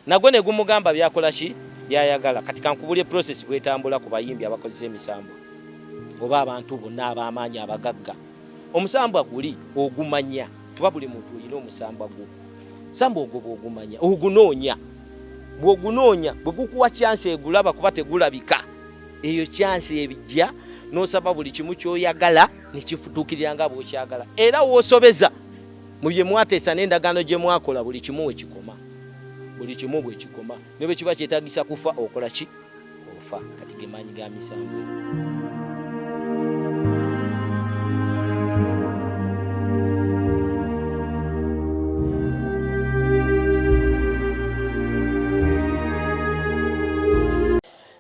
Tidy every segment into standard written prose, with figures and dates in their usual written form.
nagwo ne gumugamba byakola ki byayagala kati kankubulye process bwetambula ku bayimbi abakozesa emisambwa oba abantu bonna ab'amaanyi abagagga omusambwa guli ogumanya kuba buli muntu yina omusambwa gwo sambwa ogwo bw'ogumanya ogunoonya bw'ogunoonya bwe gukuwa chance egulaba kuba tegulabika eyo chance ebijja n'osaba buli kimu ky'oyagala ne kifutuukirira nga bw'okyagala era w'osobeza mu bye mwateesa n'endagaano gye mwakola buli kimu we kikoma buli kimu bwe kikoma ne bwe kiba kyetaagisa kufa okola ki ofa kati ge maanyi ga misambwa.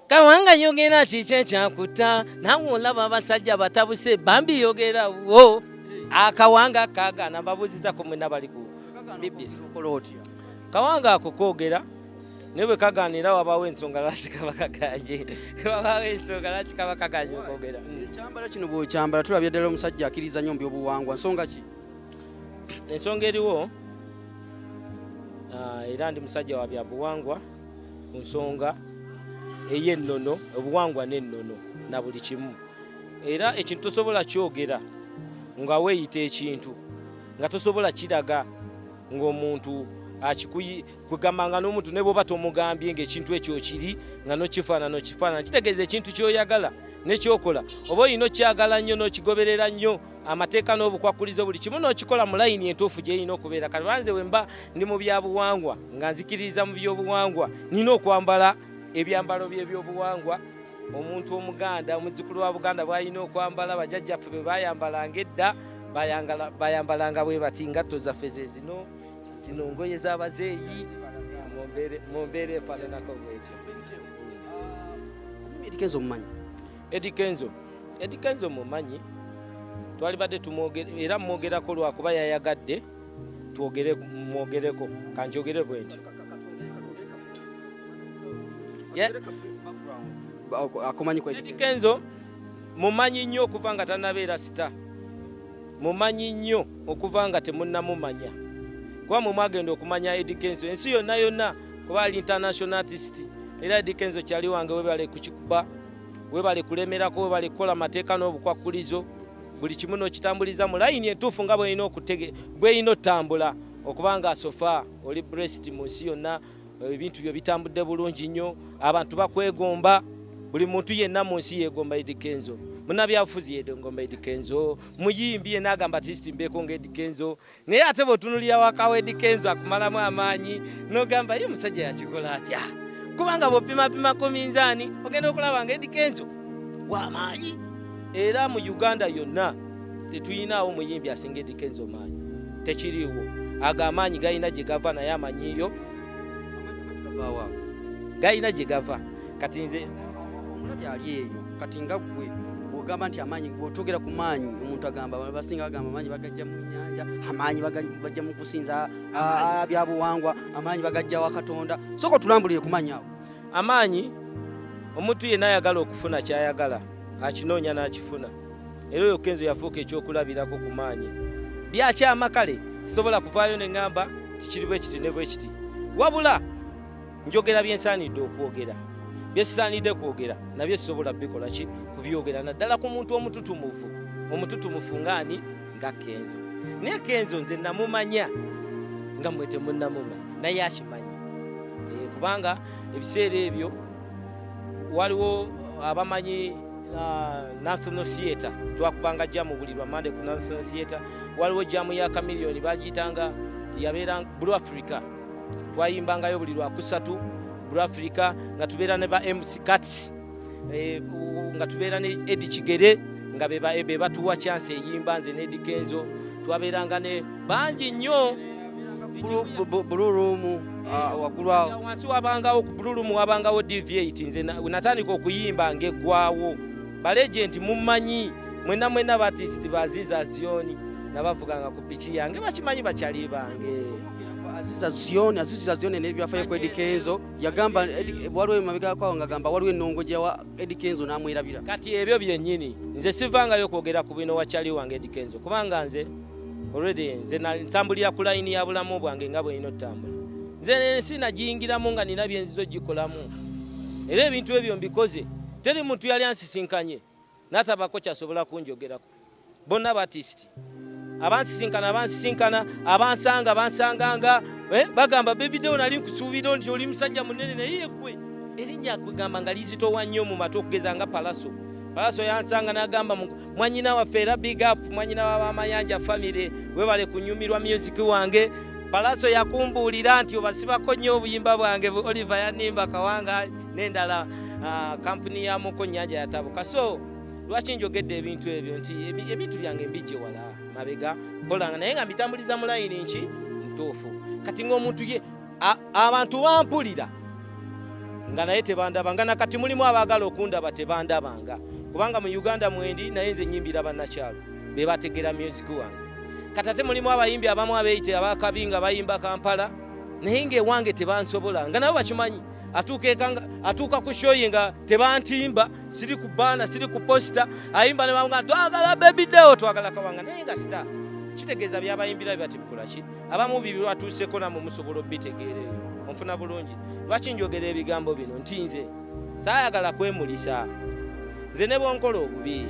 Kawanga yogera kiche kyakuta nawe olaba abasajja batabuse bambi yogera wo akawanga kagana babuziza ku mwena bali ku Bitisa kawanga akokogera nebe kaganira wabawe ensonga lwaki kabakagaje wabawe ensonga lwaki kabakagaje okogera ekyambalo kino bwo kyambala tulabye ddala omusajja akiriza nnyo by'obuwangwa nsonga ki ensonga eriwo era ndi musajja wa byabuwangwa ku nsonga eyennono obuwangwa n'ennono na buli kimu era ekintu tosobola kyogera nga weeyita ekintu nga tosobola kiraga ng'omuntu kugambanga n'omuntu ne bw'oba tomugambye ng'ekintu ekyo kiri nga nokifaanana kitegeeza ekintu ky'oyagala n'ekyokola oba olina okyagala nnyo n'okigoberera nnyo amateeka n'obukwakulizo buli kimu n'okikola mu layini entuufu gy'erina okubeera kati banze we mba ndi mu byabuwangwa nga nzikiririza mu byobuwangwa nina okwambala ebyambalo by'ebyobuwangwa omuntu omuganda omuzzukulu wa Buganda bw'alina okwambala bajjajjaffe bwe bayambalanga edda bayambalanga bwe bati ngatto zaffe ze zino ngoye z'abazeeyi mu mbeera efaananako bwetyo. Eddy Kenzo mumanyi? Eddy Kenzo mumanyi twali badde tumwogera era mwogerako lwakuba yayagadde mwogereko kanjogere bwe nti Eddy Kenzo mumanyi nnyo okuva nga tannabeera sita mumanyi nnyo okuva nga temunnamumanya kuba mumwagenda okumanya Eddy Kenzo ensi yonna kuba ali international artist era Eddy Kenzo kyali wange webale kukikuba webale kulemerako webale kukola amateeka n'obukwakulizo buli kimu n'okitambuliza mu layini entuufu nga bw'erina otambula okubanga asofa oli blessed mu nsi yonna ebintu byo bitambudde bulungi nnyo abantu bakwegomba buli muntu yenna mu nsi yeegomba Eddy Kenzo munnabyabufuzi yeegomba Eddy Kenzo muyimbi yenna agamba artist mbeeko nga Eddy Kenzo naye ate bw'otunuulira wakawo Eddy Kenzo akumalamu amaanyi n'ogamba ye musajja yakikola atya kubanga bw'opimapima ku minzaani ogenda okulaba nga Eddy Kenzo w'amaanyi era mu Uganda yonna tetuyinaawo muyimbi asinga Eddy Kenzo maanyi tekiriiwo ago amaanyi galina gye gava naye amanyiyo galina gye gava kati nze omulabi ali eyo kati nga gwe ogamba nti amaanyi bw'otwogera ku maanyi omuntu agamba basinga bagamba amaanyi bagajja mu nnyanja amaanyi bajja mu kusinza byabuwangwa amaanyi bagajja wa Katonda soko tulambulire ku maanyi awo amaanyi omuntu yenna ayagala okufuna kyayagala akinoonya n'akifuna era oyo Kenzo yafuuka ekyokulabirako ku maanyi byakyamakale sisobola kuvaayo ne ŋŋamba tikiri bwe kiti ne bwe kiti wabula njogera byensaanidde okwogera byesisaanidde kwogera nabyo sisobola bikola ki kubyogera naddala ku muntu omututumufu ngaani nga Kenzo naye Kenzo nze namumanya nga mmwe temunnamumanya naye akimanyi kubanga ebiseera ebyo waliwo abamanyi National Theatre twakubanga jamu buli lwa Monday ku National Theatre waliwo jamu ya Chameleone bagitanga yabeera Blue Africa twayimbangayo buli lwa kusatu Blue Africa nga tubeera ne ba MC Cats nga tubeera ne Eddy Kigere nga be batuwa chance eyimba nze ne Eddy Kenzo twabeeranga ne bangi nnyo Blue Room waggulu awo wansi wabangawo ku Blue Room wabangawo DV8 nze natandika okuyimba ng'eggwawo balegenti mummanyi mwena baartist baziza Zioni nabavuganga ku piki yange bakimanyi bakyali bange Aziza Zioni n'ebyafaayo ku Eddy Kenzo yagamba waliwo emabega kwawo ngagamba waliwo ennongo gyawa Eddy Kenzo n'amwerabira kati ebyo byennyini nze sivangayo kwogera ku bino wakyali wange Eddy Kenzo kubanga nze already nze ntambulira ku layini ya bulamu bwange nga bwe nina otambula nze sinagiyingiramu nga nina byenzizo gikolamu era ebintu ebyo mbikoze teri muntu yali ansisinkanye n'atabako kyasobola kunjogerako bonna batisiti abansisinkana abansanganga bagamba Baby Deo nali nkusuubira nti oli musajja munene naye yeggwe erinnya kugamba nga lizitowa nnyo mu matu okugeza nga Palaso yansanga n'agamba mwanyina waffe era big up mwanyina w'abamayanja family webale kunyumirwa music wange. Palaso yakumbuulira nti obasibako nnyo obuyimba bwange Oliver yanimba Kawanga n'endala kampuni ya Muko Nyanja yatabuka. So lwaki njogedde ebintu ebyo nti ebintu byange mbijje wala mabega kolanga naye nga mbitambuliza mu line nki ntuufu. Kati ng'omuntu ye abantu bampulira nga naye tebandabanga na kati mulimu abagala okundaba tebandabanga kubanga mu Uganda mwendi naye nze nyimbira bannakyalo be bategera music wange. Katate mulimu abayimbi abamu abeeyite abakabinga bayimba Kampala naye ng'ewange tebansobola nga nabo bakimanyi atuuka ku show nga tebantimba siri ku bana siri ku posta ayimba ne bamugamba twagala Baby Deo twagala Kawanga naye nga star kitegeeza byabayimbira byatibikola ki abamu bibiri atuuseko namwe musobola obitegeereyo onfuna bulungi. Lwaki njogera ebigambo bino nti nze saayagala kwemulisa nze ne bwonkola obubi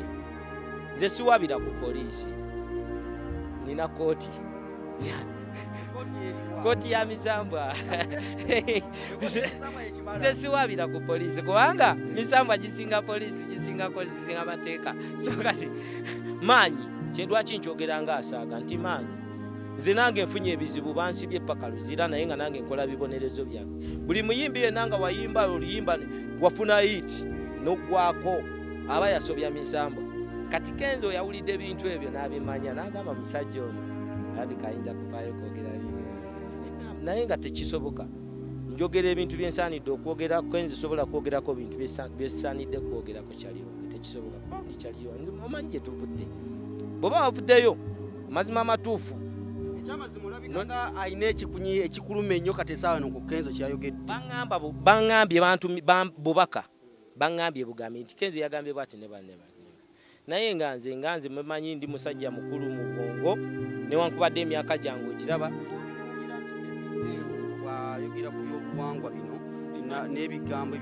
nze siwabira ku poliisi nina kooti ya Misambwa nze siwabira ku poliisi kubanga Misambwa gisinga poliisi gisinga mateeka. So kati Manyi kyendwaki nkyogera nga asaaga nti Manyi nze nange nfunye ebizibu bansibye paka luzira naye nga nange nkola bibonerezo byange. Buli muyimbi yenna nga wayimba oluyimba wafuna hit n'ogwako aba yasobya Misambwa. Kati Kenzo yawulidde ebintu ebyo n'abimanya n'agamba musajja ono alabika ayinza kuvaayo kwogera naye nga tekisoboka. Njogera ebintu byensaanidde okwogera Kenzo sobola kwogerako bintu byesaanidde kwogerako kyaliwo tekisoboka kubanga kyaliwo nze omanyi gye tuvudde bw'oba wavuddeyo amazima amatuufu ekyamazima olabika ayina ekikunyi ekikuluma ennyo kati esaawa eno ku Kenzo kyayogedde. Baŋŋambye bantu bubaka baŋŋambye bugambye nti Kenzo yagambye bwati ne banne naye nga nze mumanyi ndi musajja mukulu mu bwongo newankubadde emyaka gyange ogiraba wayogera ku byobuwangwa bino n'ebigambo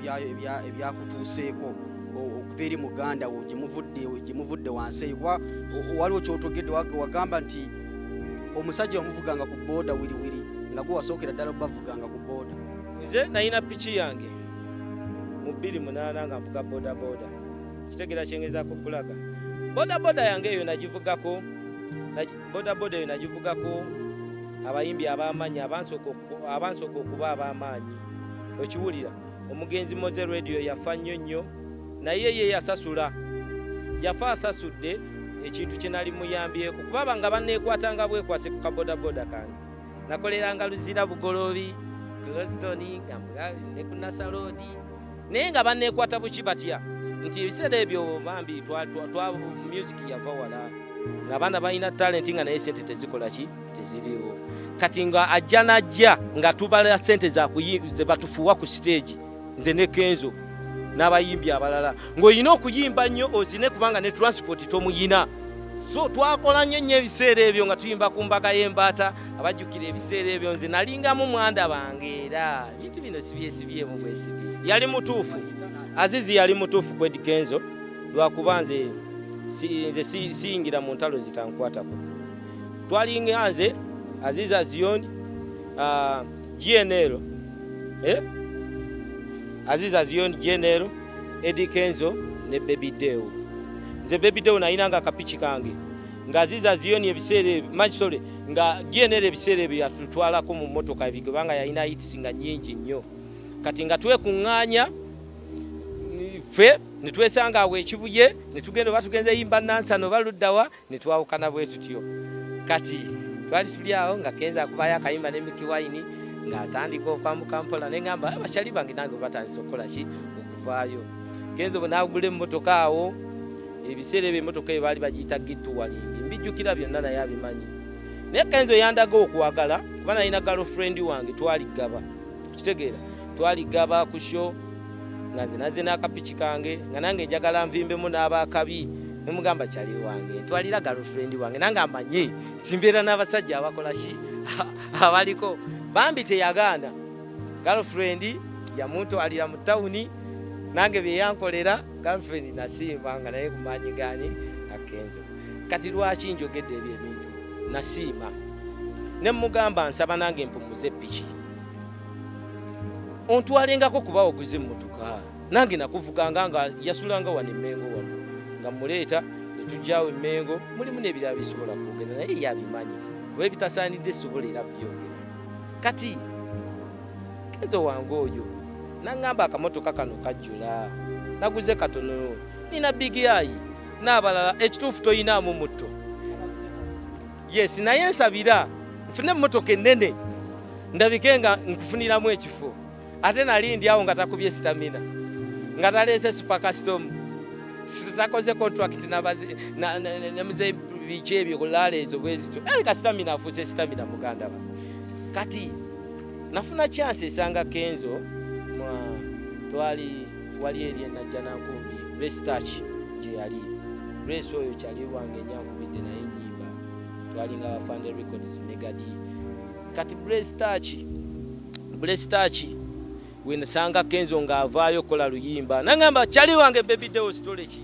ebyakutuuseeko okuva eri muganda wo gyemuvudde wansi eyo waliwo kyotogedde wagamba nti omusajja wamuvuganga ku booda wiriwiri nga gwe wasookera ddala bavuganga ku booda. Nze nalina piki yange mu 2008 nga nvuga booda kitegera kyengezaako kulaga booda yange eyo nagivugako abayimbi ab'amaanyi abansooka okuba ab'amaanyi okiwulira. Omugenzi Moze radio yafa nnyo naye ye yasasula yafa asasudde ekintu kye nali muyambyeko kubaba nga banneekwatanga bwekwase ku kabodaboda kange nakoleranga Luzira Bugolobi Grostoni ne ku Nasalodi naye nga banneekwata buki batya nti ebiseera ebyo bambi twa music yava wala nga abaana balina talenti nga naye sente tezikola ki teziriwo. Kati nga ajja najja nga tubala sente ze batufuwa ku stage nze ne Kenzo n'abayimbi abalala ng'olina okuyimba nnyo ozine kubanga ne transport tomuyina. So twakola nnyo ebiseera ebyo nga tuyimba ku mbaga y'embaata abajjukira ebiseera ebyo nze nalingamu mwanda bange era bintu bino sibyesibyemu bwesibye. Yali mutuufu Azizi yali mutuufu ku Eddy Kenzo lwakuba nze siyingira mu ntalo zitankwatako. Twalinga nze Azizi Azioni GNL Azizi Azioni GNL Eddy Kenzo ne Baby Deo. Nze Baby Deo nayinanga akapichi kange nga Azizi Azioni ebiseera manjisole nga GNL ebiseera ebyo yatutwalako mu mmotoka ebigobanga yalina hits nga nnyingi nnyo. Kati nga twekuŋŋaanya ffe ne twesanga awo ekibuye ne tugenda batugenze yimba nansano baluddawa ne twawukana bwe tutyo. Kati twali tuli awo nga Kenzo akubayo akayimba ne Mickey Wine nga atandika okwambuka mpola ne ngamba abakyali bange nange batandise okukola ki okuvaayo. Kenzo bw'anaagula emmotoka awo ebiseera ebyo emmotoka eyo baali bagiyita Gitu Walindi mbijjukira byonna naye abimanyi. Naye Kenzo yandaga okwagala kuba nalina girlfriend wange twaligaba kitegeera twaligaba ku show nga nze nazze n'akapichi kange nga nange njagala nvimbemu n'abakabi nemugamba kyali wange twalira girlfriend wange nange amanye timbeera n'abasajja abakola ki abaliko bambi teyagaana girlfriend ya muntu alira mu town nange bye yankolera girlfriend nasiima nga naye kumanyi gani Akenzo kati lwaki njogedde ebyo ebintu nasiima ne mugamba nsaba nange mpumuze piki ontwalengako kuba oguze mmotoka nange nakuvuganga nga yasulanga wano Mengo wano nga muleeta netujjawo Mengo mulimu n'ebirala bisobola kwogera naye yabimanyi bwe bitasaanidde sobola era byogera kati Kenzo wange oyo nangamba akamotoka kano kajjula naguze katono nina big eye n'abalala ekituufu toyinaamu mutto yes naye nsabira nfune emmotoka ennene ndabike nga nkufuniramu ekifo ate nali ndi awo nga takubye stamina nga taleese super custom takoze contract namuze biki ebyo kulaleezo bwezito ka stamina afuuse stamina muganda ba kati nafuna chance esanga Kenzo wali eri enajja nankumbi Brestach gye yali Brace oyo kyali wange nyankubidde naye nyimba twalinga abafande records megadi kati Brestach wenesanga Kenzo nga avaayo kola luyimba nangamba kyali wange baby Deo storage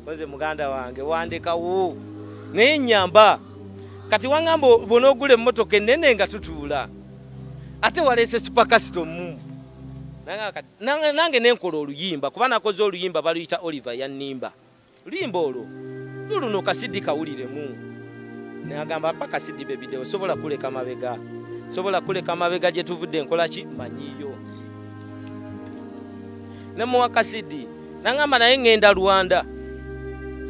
koze muganda wange wandekawo naye nyamba kati wangamba bonogule mmotoka ennene nga tutuula ate waleese super custom nange nenkola oluyimba kuba nakoze oluyimba baluyita Oliver Yanimba luyimba olwo luluno kasidi kawuliremu nagamba paka kasidi baby Deo sobola kuleka mabega gye tuvudde nkola ki manyiyo nemuwa kasidi nangamba naye ngenda Rwanda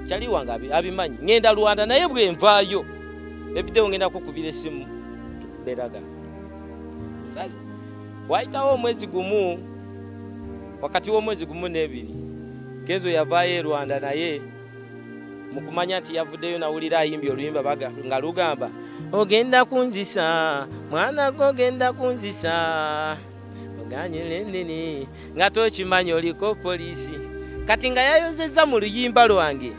kyali wange abimanyi ngenda Rwanda naye bwe nvaayo baby Deo ngenda kukubira essimu beraga sasa waitawo mwezi gumu wakati w'omwezi gumu n'ebiri Kenzo yavaayo Rwanda naye mukumanya nti yavuddeyo nawulira ayimbi oluyimba nga lugamba ogenda kunzisa mwana go ogenda kunzisa oganyile nini nga tokimanyi oliko polisi kati nga yayozezza mu luyimba lwange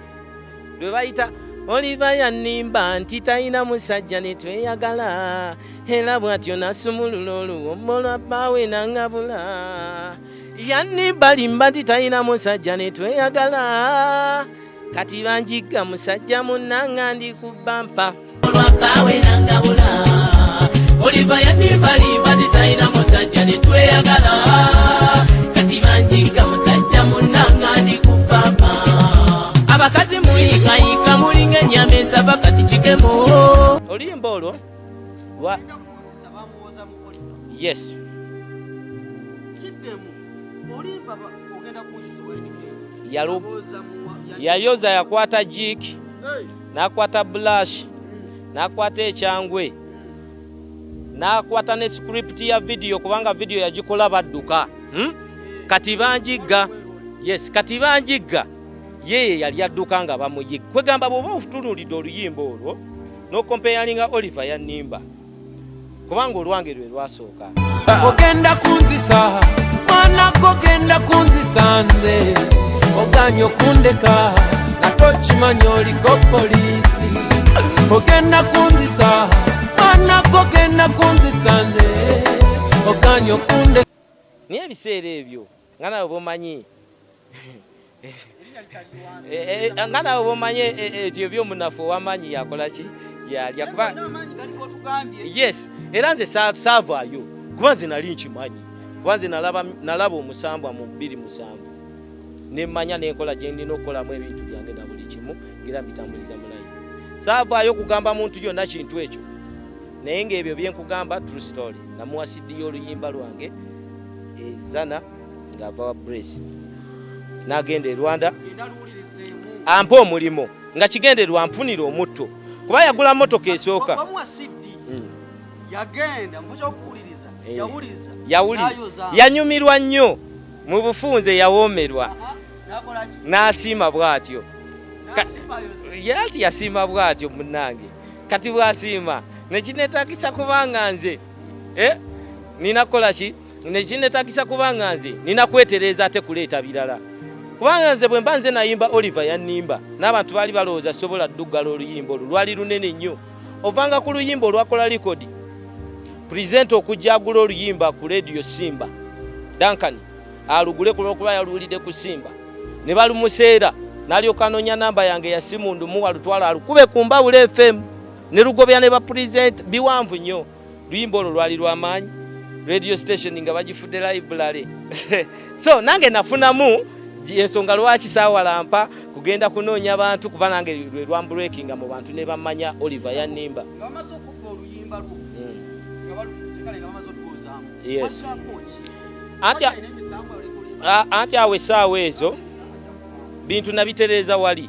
lwe bayita Oliver Yanimba nti talina musajja netweyagala era bw'atyo nasumulula oluwombo lwa bbaawe nangabula Yanimba limba nti talina musajja netweyagala kati banjigga musajja munnanga ndi ku bampa lwa bbaawe nangabula Oliver Yanimba limba nti talina musajja netweyagala kati banjigga musajja munnanga ndi ku bampa abakazi muyikayika mulinga ennyama esaba kati kigemo oluyimba olwo yes yayoza yakwata jik nakwata blush nakwata ekyangwe nakwata ne script ya video kubanga video yagikola badduka kati banjigga yes kati banjigga yeye yali adduka nga bamuyiga kwegamba bwoba ofutunulidde oluyimba olwo nokompeyalinga Oliver Yanimba kubanga olwange lwe lwasooka ogenda kunzisa mwana go genda kunzisa nze oganya okundeka natokimanyi oliko polisi ogenda kunzisa mwana go genda kunzisa nze oganya okundeka niye ebiseera ebyo nga nawe bomanyi ngana obomanye etyo byomunafu wamanyi yakola ki yalya kuba yes era nze saavaayo kuba nze nali nkimanyi kuba nze nalaba omusambwa mu 2007 nemmanya nenkola gye ndina okukolamu ebintu byange na buli kimu ngira mbitambuliza mulayi saavaayo kugamba muntu yonna kintu ekyo naye ng'ebyo byenkugamba true story namuwa CD y'oluyimba lwange ezana ng'ava wa Brace nagenda e Rwanda ampa omulimo nga kigenderwa nfunira omutto kuba yagula motoka esooka yanyumirwa nnyo mu bufunze yawoomerwa n'asiima bw'atyo yati yasiima bw'atyo munnange kati bw'asiima nekineetagisa kubanga nze nina kukola ki nekineetagisa kubanga nze nina kwetereeza ate kuleeta birala kubanga nze bwe mba nze nayimba Oliver Yanimba n'abantu baali balowooza sobola ddugala oluyimba olwo lwali lunene nnyo ovanga ku luyimba olwakola likodi presenter okujagula oluyimba ku radio Simba Duncan alugule kulokuba yalulide ku Simba ne balumuseera nalyoka anonya namba yange ya simu ndumu lutwala alukube ku Mbawule FM ne lugobya ne ba present biwanvu nnyo luyimba olwo lwali lw'amaanyi radio station nga bagifudde library so nange nafunamu ensonga lwaki saawalampa kugenda kunoonya abantu kuba nange lwe lwambreakinga mu bantu ne bamanya Oliver Yanimba yes anti awe saawa ezo bintu nabitereza wali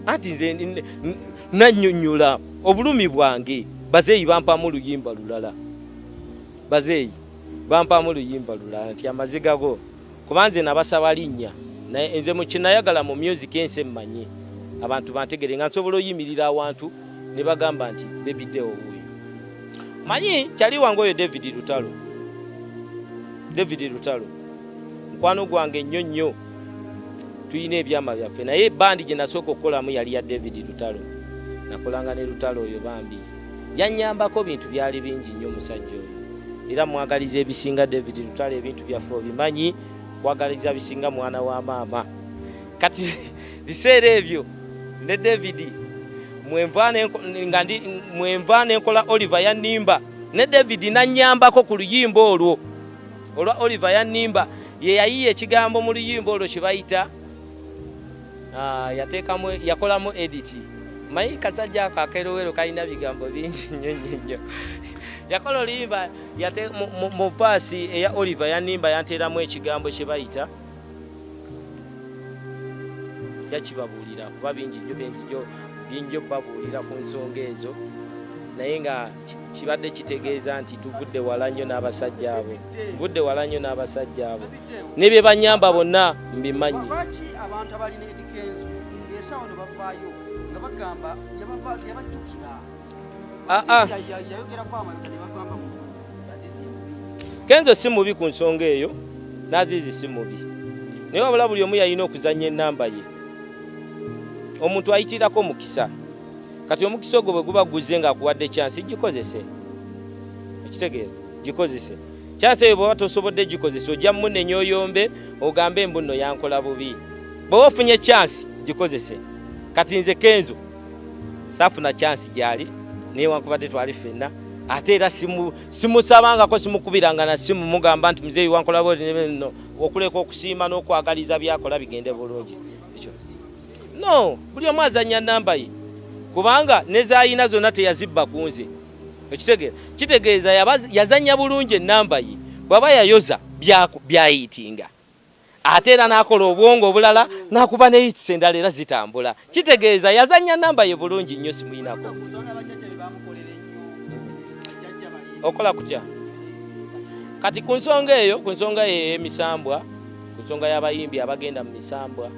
anti nze nannyonnyola obulumi bwange bazeeyi bampamu luyimba lulala bazeeyi bampamu luyimba lulala nti amaziga go kubanze nabasaba linnya nze mu kinayagala mu music ense mmanyi abantu bantegere nga nsobola oyimirira awantu ne bagamba nti Baby Deo oyo manyi kyali wange oyo David Lutalo mukwano gwange nnyo nnyo tuyina ebyama byaffe naye bandi gye nasooka okukolamu yali ya David Lutalo nakolanga ne Lutalo oyo bambi yannyambako bintu byali bingi nnyo omusajja oyo era mwagaliza ebisinga David Lutalo ebintu byaffe obimanyi kwagaliza bisinga mwana wa maama kati biseera ebyo ne David mwenvaane nkola Oliver Yanimba ne David nannyambako ku luyimba olwo olwa Oliver Yanimba ye yayiye ekigambo mu luyimba olwo kibayita yateekamu yakolamu edit mayi kasajja akakerowero kalina bigambo bingi nnyo yakola oluyimba mu paasi eya Oliver Yanimba yanteeramu ekigambo kye bayita yakibabuulira kuba bingi nnyo benzijo binjo babuulira ku nsonga ezo naye nga kibadde kitegeeza nti tuvudde wala nnyo n'abasajja abo mvudde wala nnyo n'abasajja abo ne bye banyamba bonna mbimanyi abantu abalina Eddy Kenzo esawo ne bavaayo nga bagamba yabajjukira yayogera kwa amabita ne bagamba mu Azizi Kenzo si mubi ku nsonga eyo n'Azizi si mubi naye wabula buli omu yalina okuzannya ennamba ye omuntu ayitirako mukisa kati omukisa ogwo bwe guba guzze ng'akuwadde chance gikozese okitegeera gikozese chance eyo bw'oba tosobodde gikozese ojja munenya oyombe ogambe embuno yankola bubi bw'oba ofunye chance gikozese kati nze Kenzo saafuna chance gyali naye wankubadde twali ffenna ate era simusabangako simukubiranga na simu mugamba nti muzeeyi wankola bwino okuleka okusiima n'okwagaliza byakola bigende bulungi ekyo no buli omu azannya namba ye kubanga nezayina zonna teyazibba ku nze ekitegeera kitegeeza yazannya bulungi ennamba ye bw'aba yayoza byayitinga ate era n'akola obwongo obulala n'akuba neyitisa endala era zitambula kitegeeza yazannya namba ye bulungi nnyo simuyinako okola kutya kati ku nsonga eyo emisambwa ku nsonga y'abayimbi abagenda mu misambwa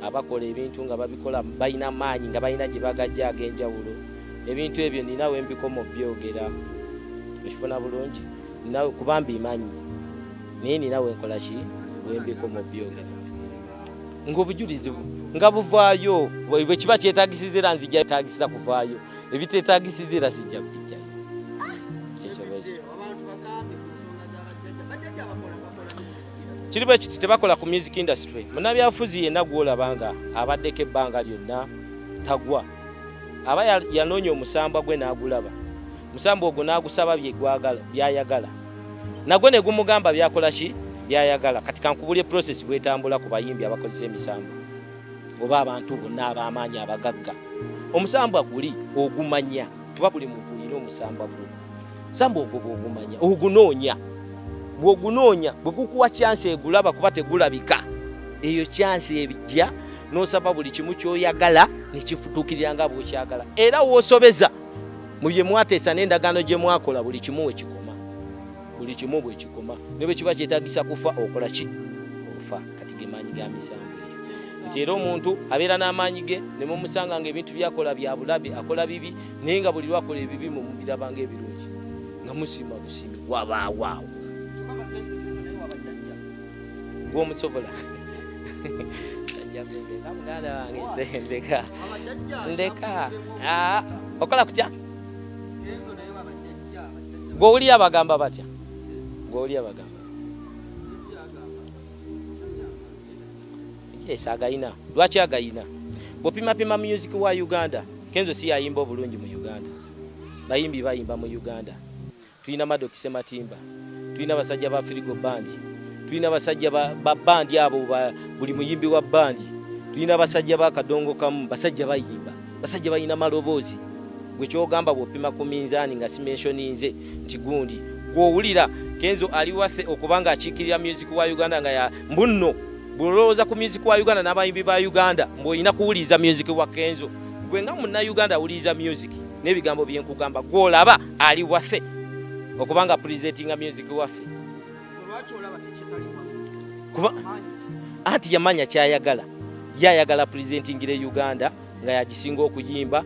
abakola ebintu nga babikola balina maanyi nga balina gye bagajja ag'enjawulo ebintu ebyo ninawe mbikomo byogera ekifuna bulungi ninawe kuba mbimanyi naye ninawe nkola ki wembikomo byogera ng'obujulizi nga buvaayo bwe kiba kyetagisiza era nzija etagisiza kuvaayo ebiteetagisiza era sijja kubijjayo kiri bwe kiti tebakola ku music industry munnabyabufuzi yenna gw'olabanga abaddeko ebbanga lyonna tagwa aba yanoonya omusambwa gwe n'agulaba musambwa ogwo n'agusaba byayagala nagwe ne gumugamba byakola ki byayagala kati kankubulye process bwetambula ku bayimbi abakozesa emisambwa oba abantu bonna ab'amaanyi abagagga omusambwa guli ogumanya kuba buli muntu olina omusambwa gwe musambwa ogwo bw'ogumanya ogunoonya bw'ogunoonya bwe gukuwa chance egulaba kuba tegulabika eyo chance ebijja n'osaba buli kimu ky'oyagala nekifutuukirira nga bw'okyagala era w'osobeza mu bye mwateesa n'endagaano gye mwakola buli kimu bwe kikoma ne bwe kiba kyetagisa kufa okola ki ofa kati ge maanyi ga misango eyo nti era omuntu abeera n'amaanyi ge ne mumusanga nga ebintu byakola bya bulabe akola bibi naye nga buli lwakola ebibi mubirabanga ebirungi nga musima busimi wabaawaawo gwomusobola sajjagondeka muganda wange nze ndeka okola kutya Gw'oli abagamba batya? Gw'oli abagamba. Yes, agayina. Lwaki agayina? Bw'opimapima music wa Uganda, Kenzo si yayimba obulungi mu Uganda. Bayimbi bayimba mu Uganda. Tulina Madokise Matimba. Tulina basajja ba Frigo Band. Tulina basajja ba band abo buli muyimbi wa band. Tulina basajja ba Kadongo Kamu, basajja bayimba. Basajja bayina maloboozi. Gwe kyogamba bw'opima ku minzaani nga si mentioninze nti gundi. Gw'owulira Kenzo ali wathe okubanga akiikirira music wa Uganda nga ya mbunno. Bulowooza ku music wa Uganda n'abayimbi ba Uganda mbw'olina kuwuliriza music wa Kenzo. Gwe nga munna Uganda awuliriza music n'ebigambo bye nkugamba gw'olaba ali waffe okubanga presentinga music waffe. Kuba anti yamanya kyayagala. Yayagala presentingire Uganda nga yagisinga okuyimba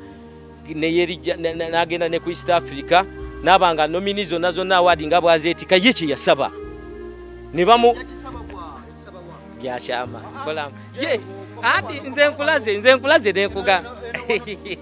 n'agenda ne ku East Africa n'abanga nomini zonna zonna award nga bwazeetika ye kye yasaba ne bamu yakyama kola ye ati nze nkulaze nekugamba